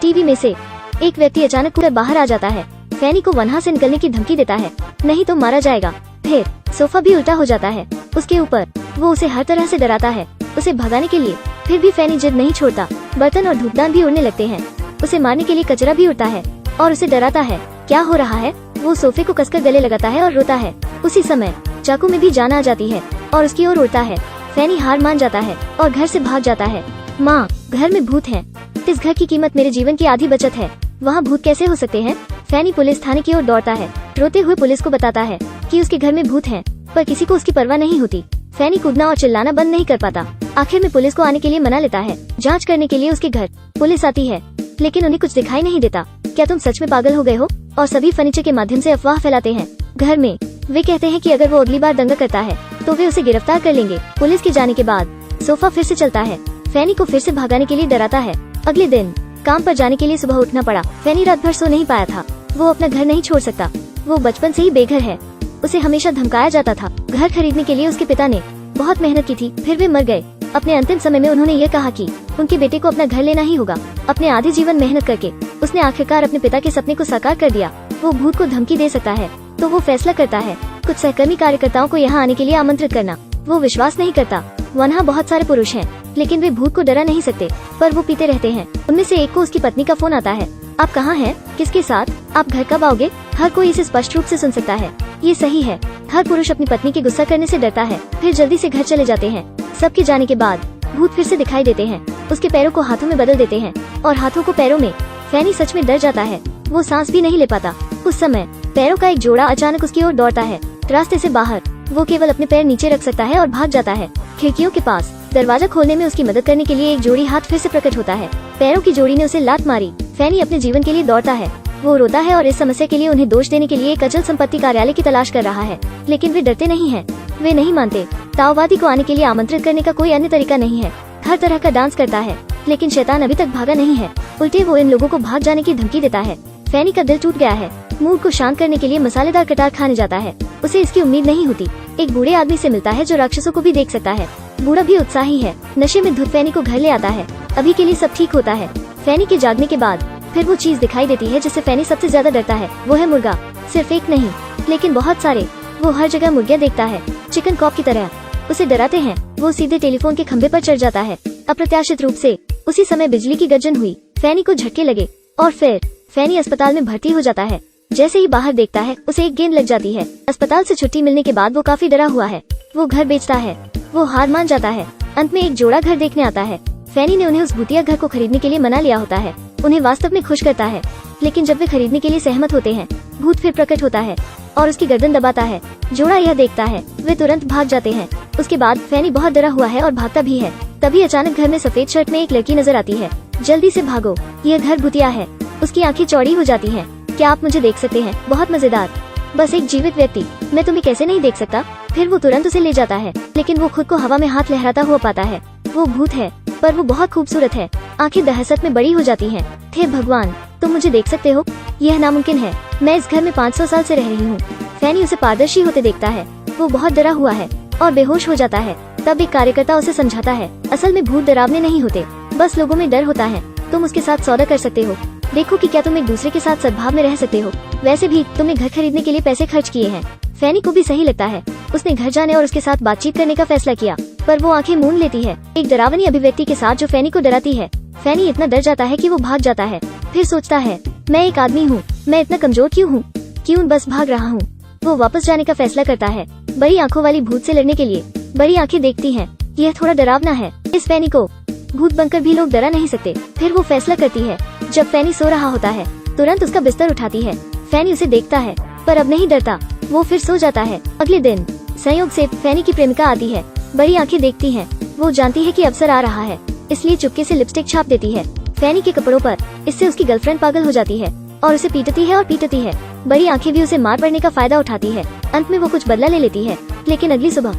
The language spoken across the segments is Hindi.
टीवी में से एक व्यक्ति अचानक कूदकर बाहर आ जाता है। फैनी को वहाँ से निकलने की धमकी देता है, नहीं तो मारा जाएगा। फिर सोफा भी उल्टा हो जाता है उसके ऊपर। वो उसे हर तरह से डराता है उसे भगाने के लिए। फिर भी फैनी जिद नहीं छोड़ता। बर्तन और धूपदान भी उड़ने लगते हैं। उसे मारने के लिए कचरा भी उड़ता है और उसे डराता है। क्या हो रहा है? वो सोफे को कसकर गले लगाता है और रोता है। उसी समय चाकू में भी जान आ जाती है और उसकी ओर उड़ता है। फैनी हार मान जाता है और घर से भाग जाता है। माँ, घर में भूत है। इस घर की कीमत मेरे जीवन की आधी बचत है। वहाँ भूत कैसे हो सकते हैं? फैनी पुलिस थाने की ओर दौड़ता है। रोते हुए पुलिस को बताता है कि उसके घर में भूत हैं, पर किसी को उसकी परवाह नहीं होती। फैनी कूदना और चिल्लाना बंद नहीं कर पाता। आखिर में पुलिस को आने के लिए मना लेता है। जांच करने के लिए उसके घर पुलिस आती है, लेकिन उन्हें कुछ दिखाई नहीं देता। क्या तुम सच में पागल हो गए हो? और सभी फर्नीचर के माध्यम से अफवाह फैलाते हैं घर में। वे कहते हैं कि अगर वो अगली बार दंगा करता है तो वे उसे गिरफ्तार कर लेंगे। पुलिस के जाने के बाद सोफा फिर से चलता है। फैनी को फिर से भगाने के लिए डराता है। अगले दिन काम पर जाने के लिए सुबह उठना पड़ा। फैनी रात भर सो नहीं पाया था। वो अपना घर नहीं छोड़ सकता। वो बचपन से ही बेघर है। उसे हमेशा धमकाया जाता था। घर खरीदने के लिए उसके पिता ने बहुत मेहनत की थी, फिर वे मर गए। अपने अंतिम समय में उन्होंने ये कहा कि उनके बेटे को अपना घर लेना ही होगा। अपने आधे जीवन मेहनत करके उसने आखिरकार अपने पिता के सपने को साकार कर दिया। वो भूत को धमकी दे सकता है तो वो फैसला करता है कुछ सहकर्मी कार्यकर्ताओं को यहाँ आने के लिए आमंत्रित करना। वो विश्वास नहीं करता। वहाँ बहुत सारे पुरुष हैं, लेकिन वे भूत को डरा नहीं सकते, पर वो पीते रहते हैं। उनमें से एक को उसकी पत्नी का फोन आता है। आप कहाँ हैं? किसके साथ? आप घर कब आओगे? हर कोई इसे स्पष्ट रूप से सुन सकता है। ये सही है। हर पुरुष अपनी पत्नी के गुस्सा करने से डरता है, फिर जल्दी से घर चले जाते हैं। सबके जाने के बाद भूत फिर से दिखाई देते हैं। उसके पैरों को हाथों में बदल देते हैं और हाथों को पैरों में। फैनी सच में डर जाता है। वो सांस भी नहीं ले पाता। उस समय पैरों का एक जोड़ा अचानक उसकी ओर दौड़ता है। रास्ते से बाहर वो केवल अपने पैर नीचे रख सकता है और भाग जाता है। खिड़कियों के पास दरवाजा खोलने में उसकी मदद करने के लिए एक जोड़ी हाथ फिर से प्रकट होता है। पैरों की जोड़ी ने उसे लात मारी। फैनी अपने जीवन के लिए दौड़ता है। वो रोता है और इस समस्या के लिए उन्हें दोष देने के लिए एक अचल संपत्ति कार्यालय की तलाश कर रहा है, लेकिन वे डरते नहीं हैं। वे नहीं मानते। ताओवादी को आने के लिए आमंत्रित करने का कोई अन्य तरीका नहीं है। हर तरह का डांस करता है, लेकिन शैतान अभी तक भागा नहीं है। उल्टे वो इन लोगों को भाग जाने की धमकी देता है। फैनी का दिल टूट गया है। मूड को शांत करने के लिए मसालेदार कटार खाने जाता है। उसे इसकी उम्मीद नहीं होती। एक बूढ़े आदमी से मिलता है जो राक्षसों को भी देख सकता है। बूढ़ा भी उत्साही है। नशे में धुत फैनी को घर ले आता है। अभी के लिए सब ठीक होता है। फैनी के जागने के बाद फिर वो चीज दिखाई देती है जिससे फैनी सबसे ज्यादा डरता है। वो है मुर्गा। सिर्फ एक नहीं, लेकिन बहुत सारे। वो हर जगह मुर्गियाँ देखता है, चिकन कॉप की तरह। उसे डराते हैं। वो सीधे टेलीफोन के खंभे पर चढ़ जाता है। अप्रत्याशित रूप से उसी समय बिजली की गर्जन हुई। फैनी को झटके लगे और फिर फैनी अस्पताल में भर्ती हो जाता है। जैसे ही बाहर देखता है उसे एक गेंद लग जाती है। अस्पताल से छुट्टी मिलने के बाद वो काफी डरा हुआ है। वो घर बेचता है। वो हार मान जाता है। अंत में एक जोड़ा घर देखने आता है। फैनी ने उन्हें उस भूतिया घर को खरीदने के लिए मना लिया होता है। उन्हें वास्तव में खुश करता है, लेकिन जब वे खरीदने के लिए सहमत होते हैं, भूत फिर प्रकट होता है और उसकी गर्दन दबाता है। जोड़ा यह देखता है। वे तुरंत भाग जाते हैं। उसके बाद फैनी बहुत डरा हुआ है और भागता भी है। तभी अचानक घर में सफेद शर्ट में एक लड़की नजर आती है। जल्दी से भागो, यह घर भूतिया है। उसकी आंखें चौड़ी हो जाती हैं। क्या आप मुझे देख सकते हैं? बहुत मजेदार। बस एक जीवित व्यक्ति। मैं तुम्हें कैसे नहीं देख सकता? फिर वो तुरंत उसे ले जाता है, लेकिन वो खुद को हवा में हाथ लहराता हुआ पाता है। वो भूत है, पर वो बहुत खूबसूरत है। आंखें दहशत में बड़ी हो जाती हैं। हे भगवान, तुम मुझे देख सकते हो? यह नामुमकिन है। मैं इस घर में 500 साल से रह रही हूँ। फैनी उसे पारदर्शी होते देखता है। वो बहुत डरा हुआ है और बेहोश हो जाता है। तब एक कार्यकर्ता उसे समझाता है, असल में भूत डरावने नहीं होते, बस लोगों में डर होता है। तुम उसके साथ सौदा कर सकते हो। देखो कि क्या तुम एक दूसरे के साथ सद्भाव में रह सकते हो। वैसे भी तुमने घर खरीदने के लिए पैसे खर्च किए हैं। फैनी को भी सही लगता है। उसने घर जाने और उसके साथ बातचीत करने का फैसला किया, पर वो आंखें मूंद लेती है एक डरावनी अभिव्यक्ति के साथ जो फैनी को डराती है। फैनी इतना डर जाता है कि वो भाग जाता है। फिर सोचता है, मैं एक आदमी हूँ, मैं इतना कमजोर क्यों हूँ? क्यों बस भाग रहा हूँ? वो वापस जाने का फैसला करता है, बड़ी आंखों वाली भूत से लड़ने के लिए। बड़ी आंखें देखती हैं। यह थोड़ा डरावना है। इस फैनी को भूत बनकर भी लोग डरा नहीं सकते। फिर वो फैसला करती है, जब फैनी सो रहा होता है, तुरंत उसका बिस्तर उठाती है। फैनी उसे देखता है, पर अब नहीं डरता। वो फिर सो जाता है। अगले दिन संयोग से फैनी की प्रेमिका आती है। बड़ी आंखें देखती हैं। वो जानती है कि अवसर आ रहा है, इसलिए चुपके से लिपस्टिक छाप देती है फैनी के कपड़ों पर। इससे उसकी गर्लफ्रेंड पागल हो जाती है और उसे पीटती है और पीटती है। बड़ी आंखें भी उसे मार पड़ने का फायदा उठाती है। अंत में वो कुछ बदला ले लेती है, लेकिन अगली सुबह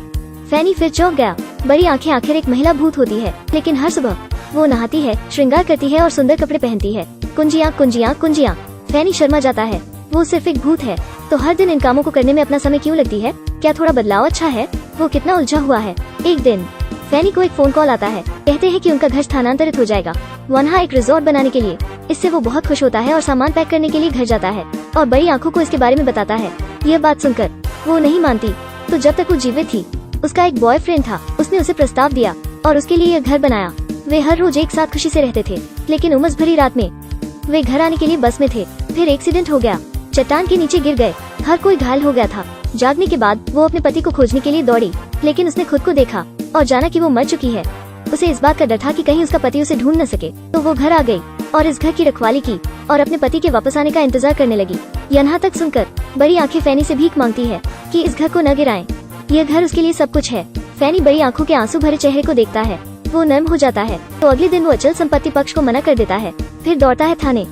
फैनी फिर चौंक गया। बड़ी आंखें आखिर एक महिला भूत होती है, लेकिन हर सुबह वो नहाती है, श्रृंगार करती है और सुंदर कपड़े पहनती है। कुंजियाँ कुंजियाँ कुंजियाँ। फैनी शर्मा जाता है। वो सिर्फ एक भूत है, तो हर दिन इन कामों को करने में अपना समय क्यों लगती है? क्या थोड़ा बदलाव अच्छा है? वो कितना उलझा हुआ है। एक दिन फैनी को एक फोन कॉल आता है। कहते हैं कि उनका घर स्थानांतरित हो जाएगा वनहा एक रिजॉर्ट बनाने के लिए। इससे वो बहुत खुश होता है और सामान पैक करने के लिए घर जाता है और बड़ी आंखों को इसके बारे में बताता है। यह बात सुनकर वो नहीं मानती। तो जब तक वो जीवित थी उसका एक बॉयफ्रेंड था, उसने उसे प्रस्ताव दिया और उसके लिए यह घर बनाया। वे हर रोज एक साथ खुशी से रहते थे, लेकिन उमस भरी रात में वे घर आने के लिए बस में थे। फिर एक्सीडेंट हो गया, चट्टान के नीचे गिर गए, हर कोई घायल हो गया था। जागने के बाद वो अपने पति को खोजने के लिए दौड़ी, लेकिन उसने खुद को देखा और जाना कि वो मर चुकी है। उसे इस बात का डर था कि कहीं उसका पति उसे ढूंढ न सके, तो वो घर आ गई और इस घर की रखवाली की और अपने पति के वापस आने का इंतजार करने लगी। यहाँ तक सुनकर बड़ी आंखें फैनी से भीख मांगती है कि इस घर को न गिराएं। यह घर उसके लिए सब कुछ है। फैनी बड़ी आंखों के आंसू भरे चेहरे को देखता है, वो नर्म हो जाता है। तो अगले दिन वो अचल संपत्ति पक्ष को मना कर देता है। फिर दौड़ता है थाने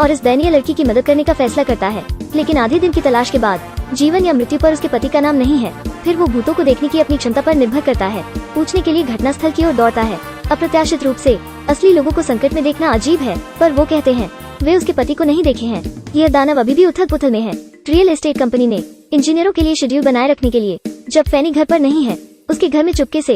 और इस दयनीय लड़की की मदद करने का फैसला करता है। लेकिन आधे दिन की तलाश के बाद जीवन या मृत्यु पर उसके पति का नाम नहीं है। फिर वो भूतों को देखने की अपनी क्षमता पर निर्भर करता है। पूछने के लिए घटनास्थल की ओर दौड़ता है। अप्रत्याशित रूप से असली लोगों को संकट में देखना अजीब है, पर वो कहते हैं वे उसके पति को नहीं देखे हैं। यह दानव अभी भी उथल पुथल में है। रियल एस्टेट कंपनी ने इंजीनियरों के लिए शेड्यूल बनाए रखने के लिए जब फैनी घर पर नहीं है, उसके घर में चुपके से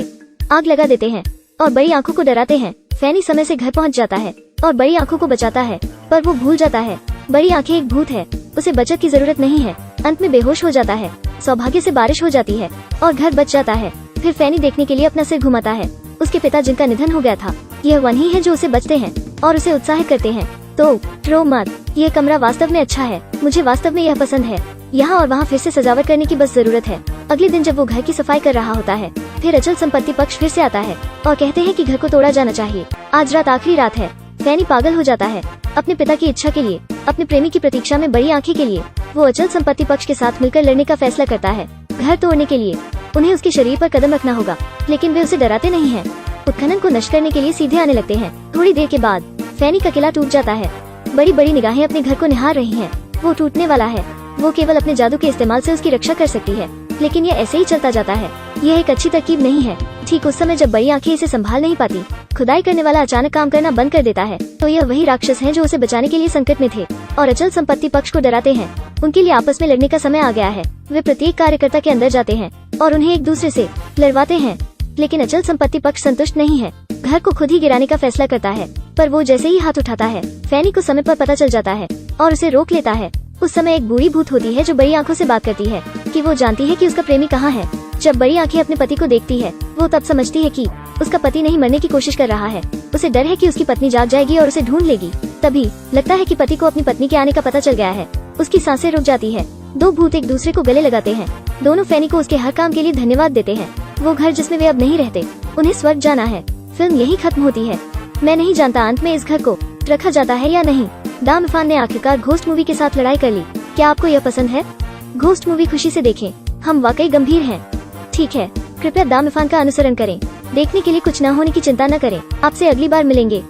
आग लगा देते हैं और बड़ी आंखों को डराते हैं। फैनी समय से घर पहुंच जाता है और बड़ी आंखों को बचाता है, पर वो भूल जाता है बड़ी आंखें एक भूत है, उसे बचत की जरूरत नहीं है। अंत में बेहोश हो जाता है। सौभाग्य से बारिश हो जाती है और घर बच जाता है। फिर फैनी देखने के लिए अपना सिर घुमाता है। उसके पिता जिनका निधन हो गया था, यह वही है जो उसे बचते हैं और उसे उत्साहित करते हैं। तो रो मत, यह कमरा वास्तव में अच्छा है, मुझे वास्तव में यह पसंद है। यहाँ और वहाँ फिर से सजावट करने की बस जरूरत है। अगले दिन जब वो घर की सफाई कर रहा होता है, फिर अचल संपत्ति पक्ष फिर से आता है और कहते हैं कि घर को तोड़ा जाना चाहिए। आज रात आखिरी रात है। फैनी पागल हो जाता है। अपने पिता की इच्छा के लिए, अपने प्रेमी की प्रतीक्षा में बड़ी आंखें के लिए वो अचल संपत्ति पक्ष के साथ मिलकर लड़ने का फैसला करता है। घर तोड़ने के लिए उन्हें उसके शरीर पर कदम रखना होगा, लेकिन वे उसे डराते नहीं हैं। उत्खनन को नष्ट करने के लिए सीधे आने लगते हैं। थोड़ी देर के बाद फैनी का किला टूट जाता है। बड़ी बड़ी निगाहें अपने घर को निहार रही हैं। वो टूटने वाला है। वो केवल अपने जादू के इस्तेमाल से उसकी रक्षा कर सकती है, लेकिन ये ऐसे ही चलता जाता है। यह एक अच्छी तरकीब नहीं है। ठीक उस समय जब बड़ी आंखें इसे संभाल नहीं पाती, खुदाई करने वाला अचानक काम करना बंद कर देता है। तो यह वही राक्षस हैं जो उसे बचाने के लिए संकट में थे और अचल संपत्ति पक्ष को डराते हैं। उनके लिए आपस में लड़ने का समय आ गया है। वे प्रत्येक कार्यकर्ता के अंदर जाते हैं और उन्हें एक दूसरे से लड़वाते हैं, लेकिन अचल संपत्ति पक्ष संतुष्ट नहीं है। घर को खुद ही गिराने का फैसला करता है, पर वो जैसे ही हाथ उठाता है, फैनी को समय पर पता चल जाता है और उसे रोक लेता है। उस समय एक बूढ़ी भूत होती है जो बड़ी आंखों से बात करती है कि वो जानती है कि उसका प्रेमी कहाँ है। जब बड़ी आंखें अपने पति को देखती है, वो तब समझती है कि उसका पति नहीं मरने की कोशिश कर रहा है। उसे डर है कि उसकी पत्नी जाग जाएगी और उसे ढूंढ लेगी। तभी लगता है कि पति को अपनी पत्नी के आने का पता चल गया है। उसकी सांसें रुक जाती है। दो भूत एक दूसरे को गले लगाते हैं। दोनों फैनी को उसके हर काम के लिए धन्यवाद देते हैं। वो घर जिसमें वे अब नहीं रहते, उन्हें स्वर्ग जाना है। फिल्म यही खत्म होती है। मैं नहीं जानता अंत में इस घर को रखा जाता है या नहीं। दाम इरफान ने आखिरकार घोस्ट मूवी के साथ लड़ाई कर ली। क्या आपको यह पसंद है? घोस्ट मूवी खुशी से देखें, हम वाकई गंभीर हैं। ठीक है, कृपया दाम इरफान का अनुसरण करें। देखने के लिए कुछ न होने की चिंता न करें। आपसे अगली बार मिलेंगे।